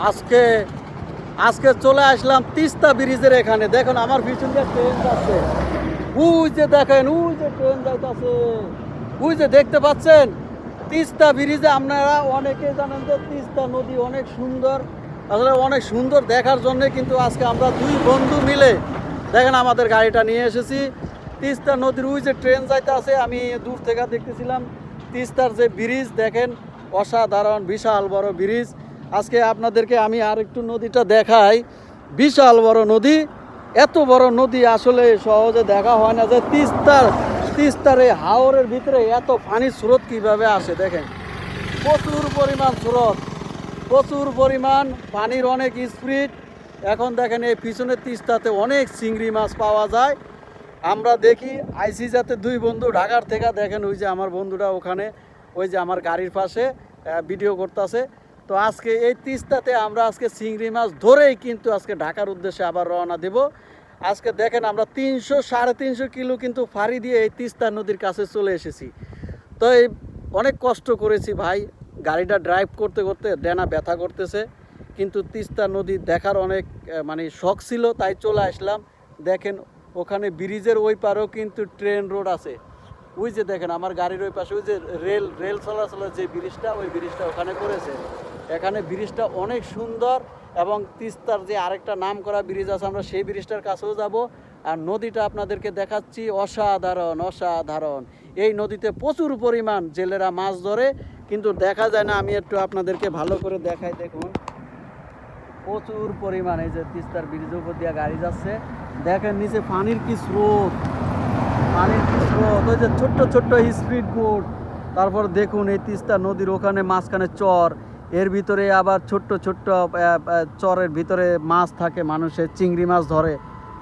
আজকে আজকে চলে আসলাম তিস্তা ব্রিজের এখানে। দেখুন আমার পিছন দিয়ে ট্রেন যাচ্ছে, ওই যে দেখেন, ওই যে ট্রেন যাইতেছে, ওই যে দেখতে পাচ্ছেন তিস্তা ব্রিজে। আপনারা অনেকে জানেন যে তিস্তা নদী অনেক সুন্দর, আসলে অনেক সুন্দর দেখার জন্য কিন্তু আজকে আমরা দুই বন্ধু মিলে দেখেন আমাদের গাড়িটা নিয়ে এসেছি তিস্তা নদীর। ওই যে ট্রেন যাইতে আছে, আমি দূর থেকে দেখতেছিলাম তিস্তার যে ব্রিজ দেখেন, অসাধারণ বিশাল বড় ব্রিজ। আজকে আপনাদেরকে আমি আর একটু নদীটা দেখাই, বিশাল বড় নদী। এত বড় নদী আসলে সহজে দেখা হয় না, যে তিস্তার এই হাওরের ভিতরে এত পানির স্রোত কিভাবে আসে দেখেন। প্রচুর পরিমাণ স্রোত, প্রচুর পরিমাণ পানির অনেক স্পিড। এখন দেখেন এই পিছনের তিস্তাতে অনেক চিংড়ি মাছ পাওয়া যায়। আমরা দেখি আইসি যাতে দুই বন্ধু ঢাকার থেকে, দেখেন ওই যে আমার বন্ধুরা ওখানে ওই যে আমার গাড়ির পাশে ভিডিও করতেছে। তো আজকে এই তিস্তাতে আমরা আজকে চিংড়ি মাছ ধরেই কিন্তু আজকে ঢাকার উদ্দেশ্যে আবার রওনা দেব। আজকে দেখেন আমরা 300-350 কিলো কিন্তু ফাড়ি দিয়ে এই তিস্তা নদীর কাছে চলে এসেছি। তো এই অনেক কষ্ট করেছি ভাই, গাড়িটা ড্রাইভ করতে করতে ডেনা ব্যথা করতেছে, কিন্তু তিস্তা নদী দেখার অনেক মানে শখ ছিল, তাই চলে আসলাম। দেখেন ওখানে ব্রিজের ওই পারেও কিন্তু ট্রেন রোড আছে। ওই যে দেখেন আমার গাড়ির ওই পাশে ওই যে রেল চলাচলের যে ব্রিজটা, ওই ব্রিজটা ওখানে করেছে। এখানে ব্রিজটা অনেক সুন্দর, এবং তিস্তার যে আরেকটা নাম করা ব্রিজ আছে আমরা সেই ব্রিজটার কাছেও যাব। আর নদীটা আপনাদেরকে দেখাচ্ছি, অসাধারণ অসাধারণ। এই নদীতে প্রচুর পরিমাণ জেলেরা মাছ ধরে, কিন্তু দেখা যায় না। আমি একটু আপনাদেরকে ভালো করে দেখাই, দেখুন প্রচুর পরিমাণ এই যে তিস্তার ব্রিজের উপর দিয়ে গাড়ি যাচ্ছে। দেখেন নিচে পানির কি স্রোত, পানির কি স্রোত, ওই যে ছোট্ট ছোট্ট স্পিড বোট। তারপর দেখুন এই তিস্তা নদীর ওখানে মাঝখানে চর, এর ভিতরে আবার ছোট্ট ছোট্ট চরের ভিতরে মাছ থাকে, মানুষের চিংড়ি মাছ ধরে।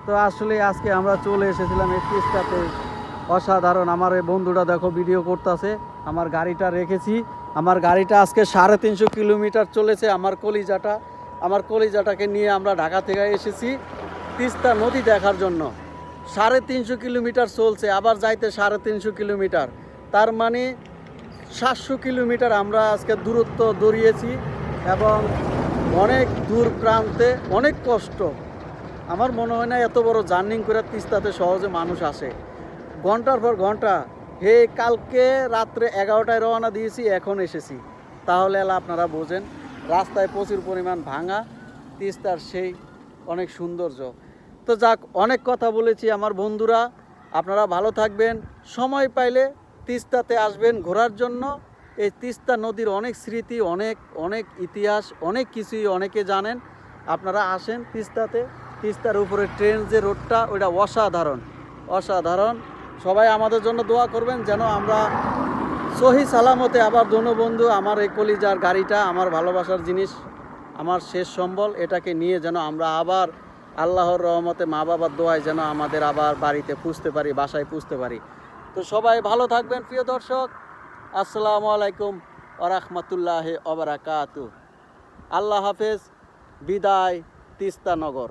তো আসলে আজকে আমরা চলে এসেছিলাম এই তিস্তাতে, অসাধারণ। আমার এই বন্ধুরা দেখো ভিডিও করতেছে, আমার গাড়িটা রেখেছি। আমার গাড়িটা আজকে 350 কিলোমিটার চলেছে। আমার কলিজাটাকে নিয়ে আমরা ঢাকা থেকে এসেছি তিস্তা নদী দেখার জন্য। 350 কিলোমিটার চলছে, আবার যাইতে 350 কিলোমিটার, তার মানে 700 কিলোমিটার আমরা আজকে দূরত্ব দৌড়িয়েছি, এবং অনেক দূর প্রান্তে অনেক কষ্ট। আমার মনে হয় না এত বড় জার্নিং করে তিস্তাতে সহজে মানুষ আসে, ঘন্টার পর ঘন্টা। হে কালকে রাত্রে 11টায় রওনা দিয়েছি, এখন এসেছি, তাহলে এলা আপনারা বোঝেন। রাস্তায় প্রচুর পরিমাণ ভাঙা, তিস্তার সেই অনেক সৌন্দর্য। তো যাক, অনেক কথা বলেছি আমার বন্ধুরা, আপনারা ভালো থাকবেন। সময় পাইলে তিস্তাতে আসবেন ঘোরার জন্য। এই তিস্তা নদীর অনেক স্মৃতি, অনেক অনেক ইতিহাস, অনেক কিছুই অনেকে জানেন। আপনারা আসেন তিস্তাতে। তিস্তার উপরে ট্রেন যে রোডটা, ওইটা অসাধারণ অসাধারণ। সবাই আমাদের জন্য দোয়া করবেন যেন আমরা সহি সালামতে আবার দোনো বন্ধু, আমার এই কলিজার গাড়িটা আমার ভালোবাসার জিনিস, আমার শেষ সম্বল, এটাকে নিয়ে যেন আমরা আবার আল্লাহর রহমতে মা বাবার দোয়ায় যেন আমাদের আবার বাড়িতে পুষতে পারি, বাসায় পুষতে পারি। তো সবাই ভালো থাকবেন প্রিয় দর্শক। আসসালামু আলাইকুম ওয়া রাহমাতুল্লাহি ওয়া বারাকাতুহু। আল্লাহ হাফেজ, বিদায় তিস্তা নগর।